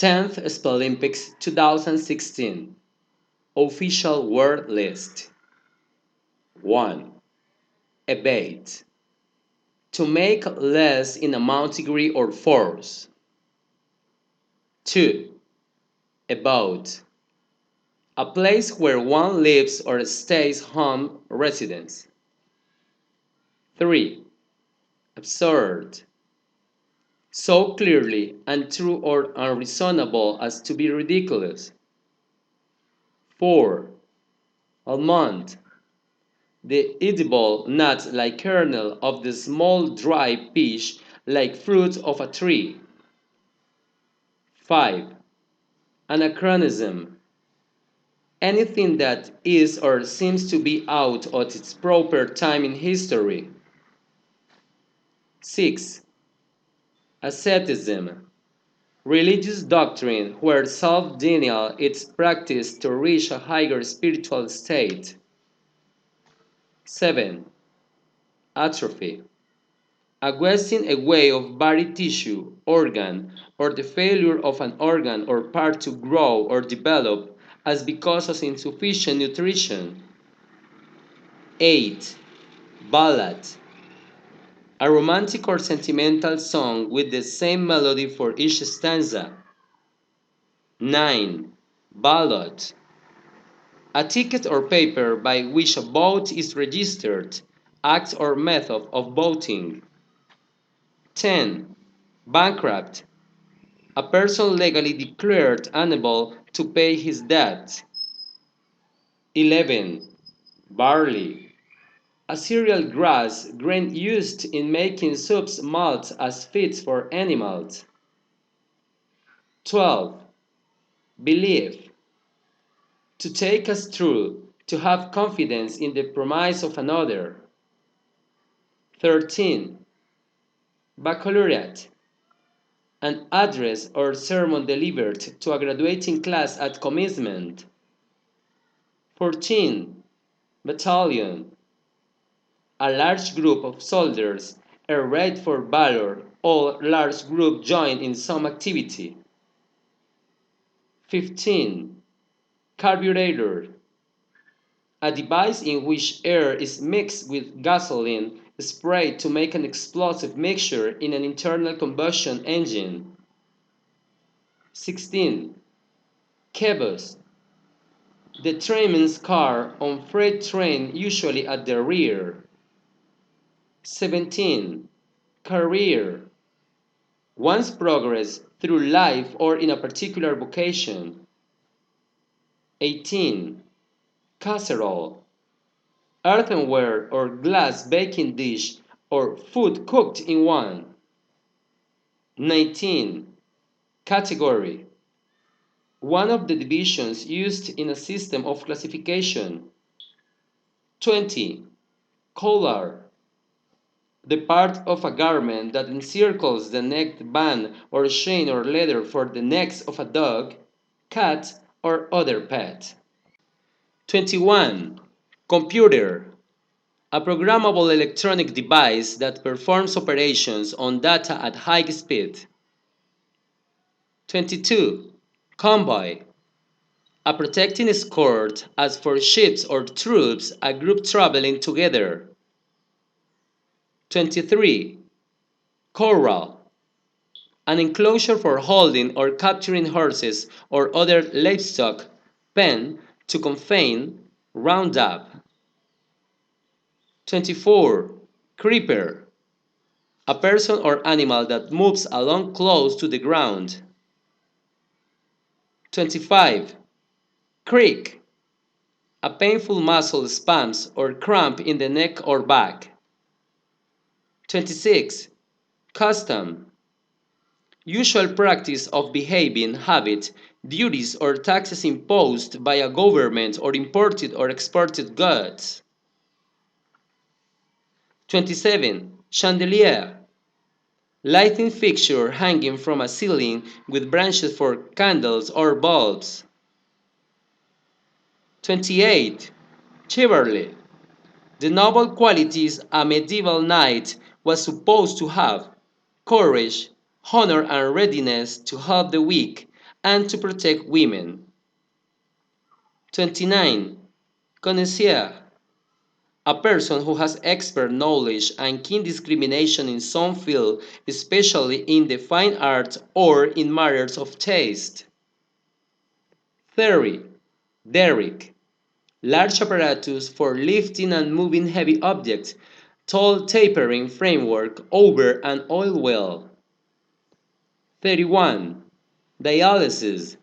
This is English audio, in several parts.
10th SPELLYMPICS 2016 Official Word List. 1. Abate. To make less in amount, degree, or force. 2. Abode. A place where one lives or stays home residence. 3. Absurd. So clearly untrue or unreasonable as to be ridiculous. 4. Almond. The edible nut-like kernel of the small dry peach-like fruit of a tree. 5. Anachronism. Anything that is or seems to be out of its proper time in history. 6. Asceticism. Religious doctrine where self-denial is practiced to reach a higher spiritual state. 7. Atrophy. A wasting away of body tissue, organ, or the failure of an organ or part to grow or develop as because of insufficient nutrition. 8. Ballad. A romantic or sentimental song with the same melody for each stanza. 9. Ballot. A ticket or paper by which a vote is registered, act or method of voting. 10. Bankrupt. A person legally declared unable to pay his debt. 11. Barley. A cereal grass grain used in making soups malt as feeds for animals. 12. Belief. To take as true, to have confidence in the promise of another. 13. Baccalaureate. An address or sermon delivered to a graduating class at commencement. 14. Battalion. A large group of soldiers arrayed for valor or large group joined in some activity. 15. Carburetor. A device in which air is mixed with gasoline sprayed to make an explosive mixture in an internal combustion engine. 16. Caboose. The trainman's car on freight train usually at the rear. 17. Career. One's progress through life or in a particular vocation. 18. Casserole. Earthenware or glass baking dish or food cooked in one. 19. Category. One of the divisions used in a system of classification. 20. Collar. The part of a garment that encircles the neck band or chain or leather for the necks of a dog, cat, or other pet. 21. Computer. A programmable electronic device that performs operations on data at high speed. 22. Convoy. A protecting escort as for ships or troops, a group traveling together. 23. Corral. An enclosure for holding or capturing horses or other livestock, pen, to confine, round up. 24. Creeper. A person or animal that moves along close to the ground. 25. Creak. A painful muscle spasm or cramp in the neck or back. 26. Custom. Usual practice of behaving, habit, duties or taxes imposed by a government or imported or exported goods. 27. Chandelier. Lighting fixture hanging from a ceiling with branches for candles or bulbs. 28. Chivalry. The noble qualities a medieval knight was supposed to have: courage, honor and readiness to help the weak, and to protect women. 29. Connoisseur, a person who has expert knowledge and keen discrimination in some field, especially in the fine arts or in matters of taste. 30. Derrick, large apparatus for lifting and moving heavy objects, tall tapering framework over an oil well. 31. Dialysis,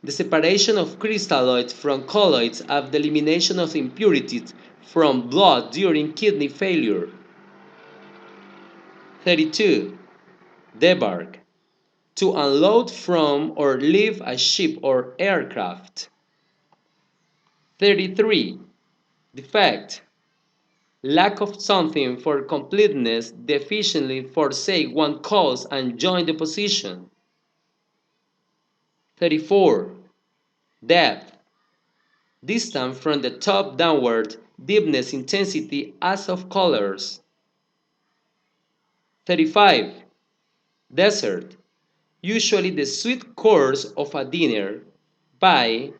the separation of crystalloids from colloids and the elimination of impurities from blood during kidney failure. 32. Debark, to unload from or leave a ship or aircraft. 33. Defect, lack of something for completeness, deficiently forsake one cause and join the position. 34. Depth, distance from the top downward, deepness, intensity as of colors. 35. Dessert, usually the sweet course of a dinner, pie,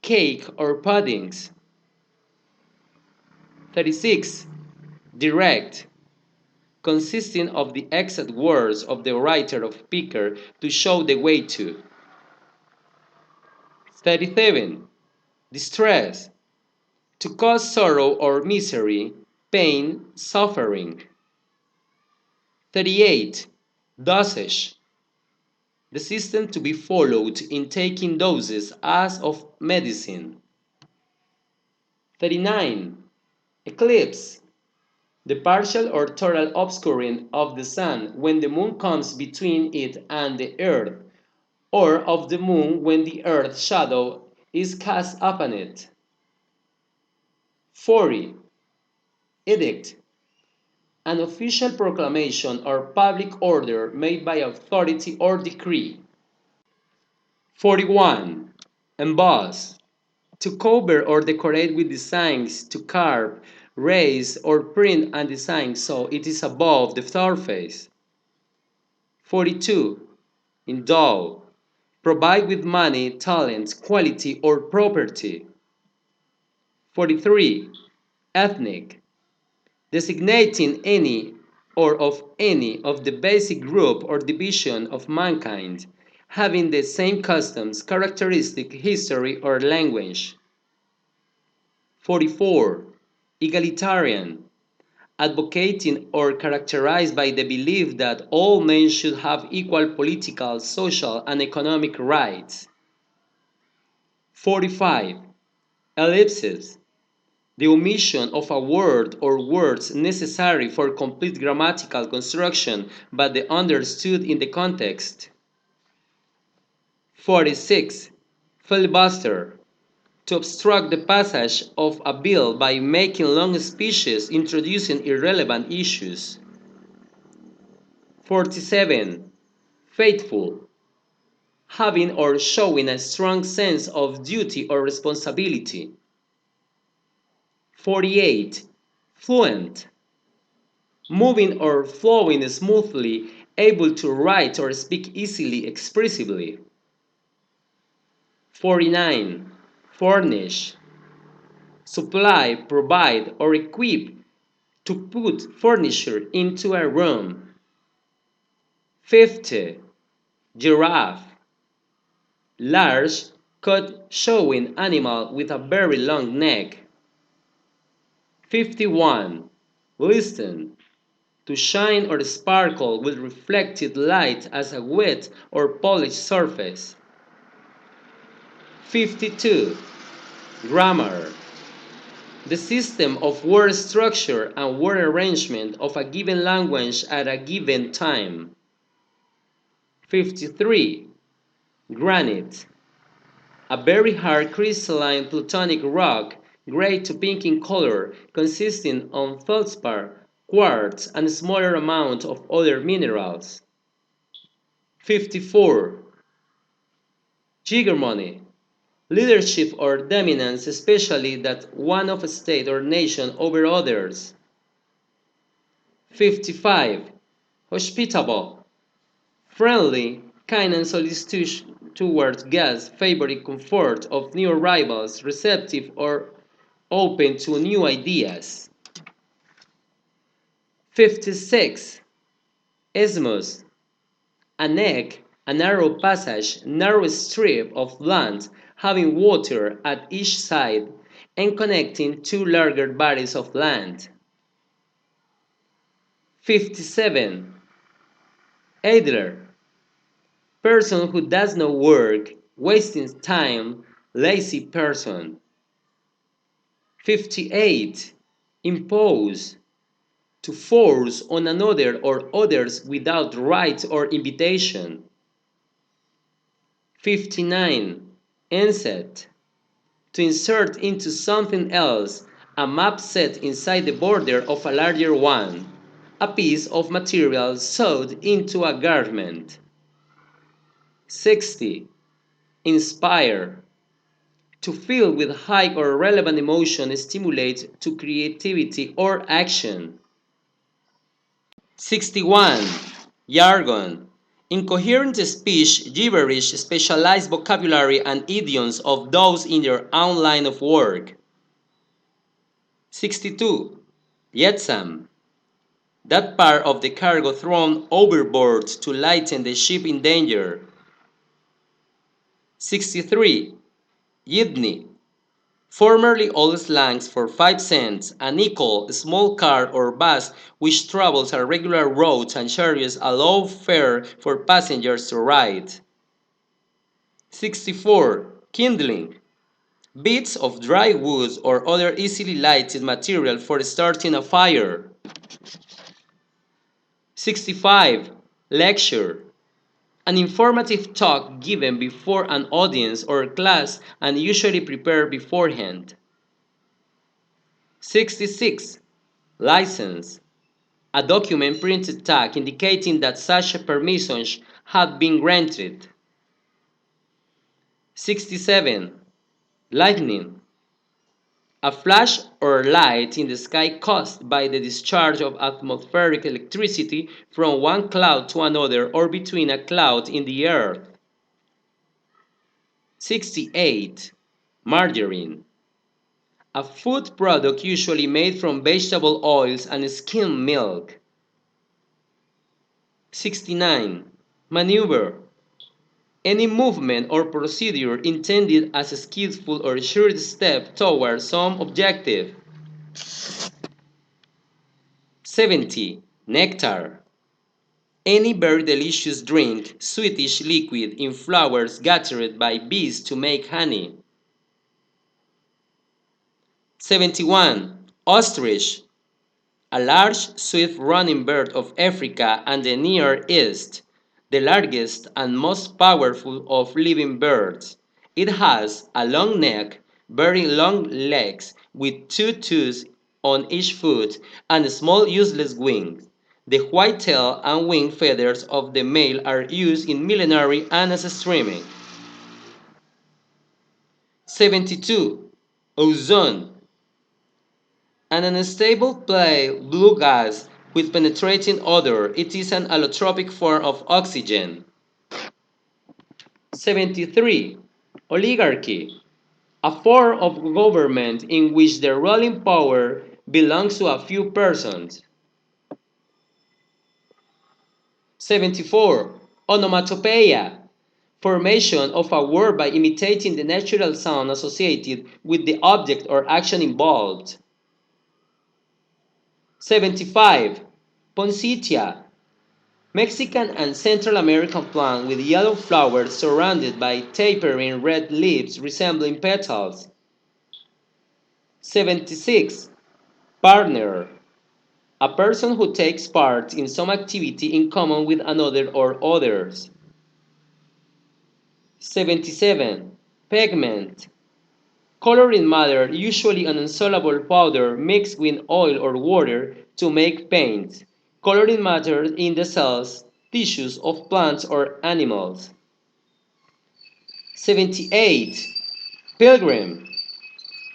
cake or puddings. 36. Direct, consisting of the exact words of the writer or speaker to show the way to. 37. Distress, to cause sorrow or misery, pain, suffering. 38. Dosage, the system to be followed in taking doses as of medicine. 39. Eclipse, the partial or total obscuring of the sun when the moon comes between it and the earth, or of the moon when the earth's shadow is cast upon it. 40. Edict, an official proclamation or public order made by authority or decree. 41. Emboss, to cover or decorate with designs, to carve, raise, or print a design so it is above the surface. 42. Endow, provide with money, talents, quality, or property. 43. Ethnic, designating any or of any of the basic group or division of mankind, having the same customs, characteristic, history, or language. 44. Egalitarian, advocating or characterized by the belief that all men should have equal political, social, and economic rights. 45. Ellipsis, the omission of a word or words necessary for complete grammatical construction but the understood in the context. 46. Filibuster, to obstruct the passage of a bill by making long speeches introducing irrelevant issues. 47. Faithful, having or showing a strong sense of duty or responsibility. 48. Fluent, moving or flowing smoothly, able to write or speak easily, expressively. 49. Furnish, supply, provide, or equip, to put furniture into a room. 50. Giraffe, large, cut showing animal with a very long neck. 51. Glisten, to shine or sparkle with reflected light as a wet or polished surface. 52. Grammar, the system of word structure and word arrangement of a given language at a given time. 53. Granite, a very hard crystalline plutonic rock, gray to pink in color, consisting of feldspar, quartz, and a smaller amount of other minerals. 54. Hegemony, leadership or dominance, especially that one of a state or nation over others. 55. Hospitable, friendly, kind and towards guests, favoring comfort of new arrivals, receptive or open to new ideas. 56. Isthmus, a neck, a narrow passage, narrow strip of land having water at each side and connecting two larger bodies of land. 57. Idler, person who does no work, wasting time, lazy person. 58. Impose, to force on another or others without right or invitation. 59. Inset, to insert into something else, a map set inside the border of a larger one, a piece of material sewed into a garment. 60. Inspire, to fill with high or relevant emotion, stimulate to creativity or action. 61. Jargon, incoherent speech, gibberish, specialized vocabulary and idioms of those in their own line of work. 62. Jetsam, that part of the cargo thrown overboard to lighten the ship in danger. 63. Jitney, formerly old slangs for 5 cents, a nickel, a small car or bus which travels a regular roads and charges a low fare for passengers to ride. 64. Kindling, bits of dry wood or other easily lighted material for starting a fire. 65. Lecture, an informative talk given before an audience or class and usually prepared beforehand. 66. License, a document printed tag indicating that such permissions had been granted. 67. Lightning, a flash or light in the sky caused by the discharge of atmospheric electricity from one cloud to another or between a cloud in the earth. 68. Margarine, a food product usually made from vegetable oils and skimmed milk. 69. Maneuver, any movement or procedure intended as a skillful or sure step toward some objective. 70. Nectar, any very delicious drink, sweetish liquid in flowers gathered by bees to make honey. 71. Ostrich, a large, swift-running bird of Africa and the Near East, the largest and most powerful of living birds. It has a long neck, very long legs with 2 toes on each foot, and small useless wings. The white tail and wing feathers of the male are used in millinery and as streaming. 72. Ozone, an unstable pale blue gas with penetrating odor. It is an allotropic form of oxygen. 73. Oligarchy, a form of government in which the ruling power belongs to a few persons. 74. Onomatopoeia, formation of a word by imitating the natural sound associated with the object or action involved. 75. Poinsettia, Mexican and Central American plant with yellow flowers surrounded by tapering red leaves resembling petals. 76. Partner, a person who takes part in some activity in common with another or others. 77. Pigment, coloring matter, usually an insoluble powder mixed with oil or water to make paint. Coloring matter in the cells, tissues of plants or animals. 78. Pilgrim,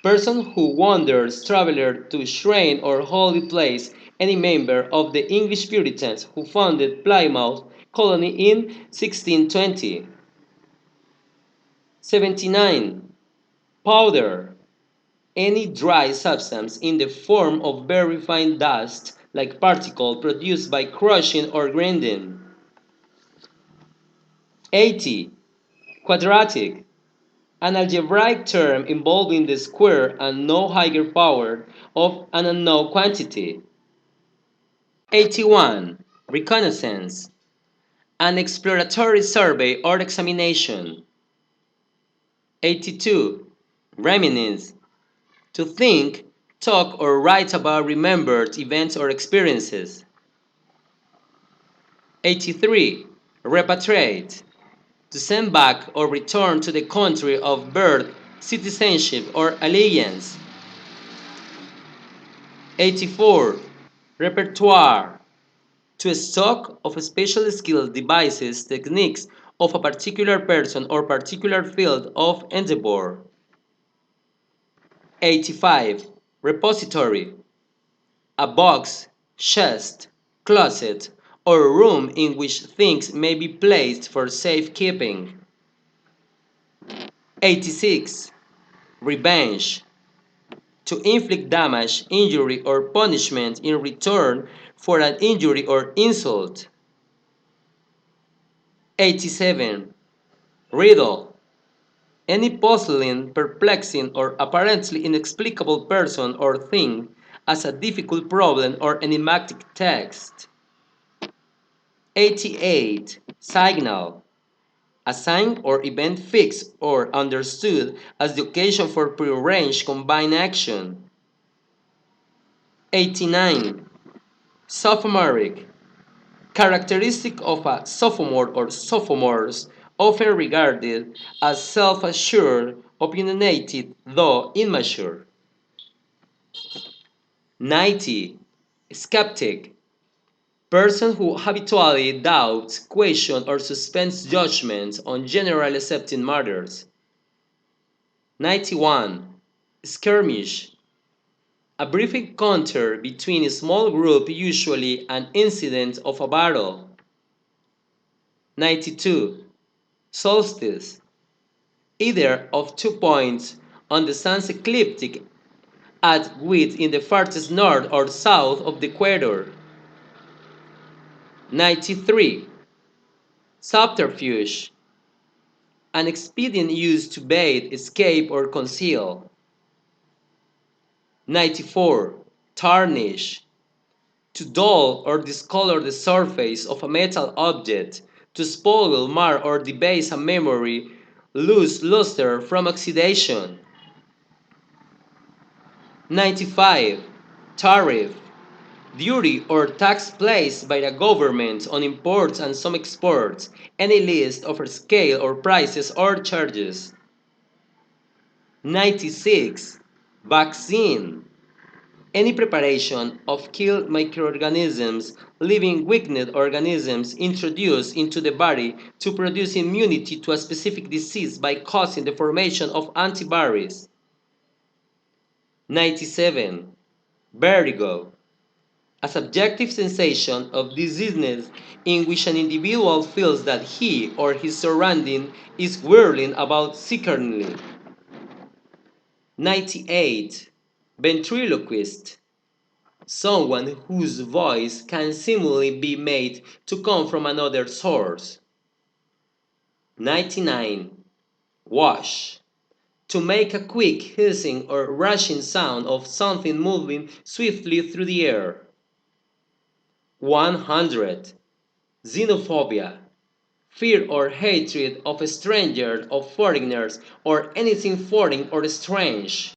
person who wanders, traveler to shrine or holy place, any member of the English Puritans who founded Plymouth colony in 1620. 79. Powder. Any dry substance in the form of very fine dust, like particle produced by crushing or grinding. 80. Quadratic. An algebraic term involving the square and no higher power of an unknown quantity. 81. Reconnaissance. An exploratory survey or examination. 82. Reminisce. To think, talk, or write about remembered events or experiences. 83. Repatriate. To send back or return to the country of birth, citizenship, or allegiance. 84. Repertoire. To a stock of special skill devices, techniques of a particular person or particular field of endeavor. 85. Repository. A box, chest, closet, or room in which things may be placed for safekeeping. 86. Revenge. To inflict damage, injury, or punishment in return for an injury or insult. 87. Riddle. Any puzzling, perplexing, or apparently inexplicable person or thing as a difficult problem or enigmatic text. 88. Signal. A sign or event fixed or understood as the occasion for prearranged combined action. 89. Sophomoric. Characteristic of a sophomore or sophomores, often regarded as self-assured, opinionated, though immature. 90. Skeptic. Person who habitually doubts, questions, or suspends judgment on generally accepted matters. 91. Skirmish. A brief encounter between a small group, usually an incident of a battle. 92. Solstice. Either of 2 points on the sun's ecliptic at width in the farthest north or south of the equator. 93. Subterfuge. An expedient used to bait, escape, or conceal. 94. Tarnish. To dull or discolor the surface of a metal object, to spoil, mar, or debase a memory, lose luster from oxidation. 95. Tariff. Duty or tax placed by the government on imports and some exports, any list of a scale or prices or charges. 96. Vaccine. Any preparation of killed microorganisms, living weakened organisms introduced into the body to produce immunity to a specific disease by causing the formation of antibodies. 97. Vertigo. A subjective sensation of dizziness in which an individual feels that he or his surrounding is whirling about sickeningly. 98. Ventriloquist. Someone whose voice can seemingly be made to come from another source. 99. Wash. To make a quick hissing or rushing sound of something moving swiftly through the air. 100. Xenophobia. Fear or hatred of strangers, of foreigners, or anything foreign or strange.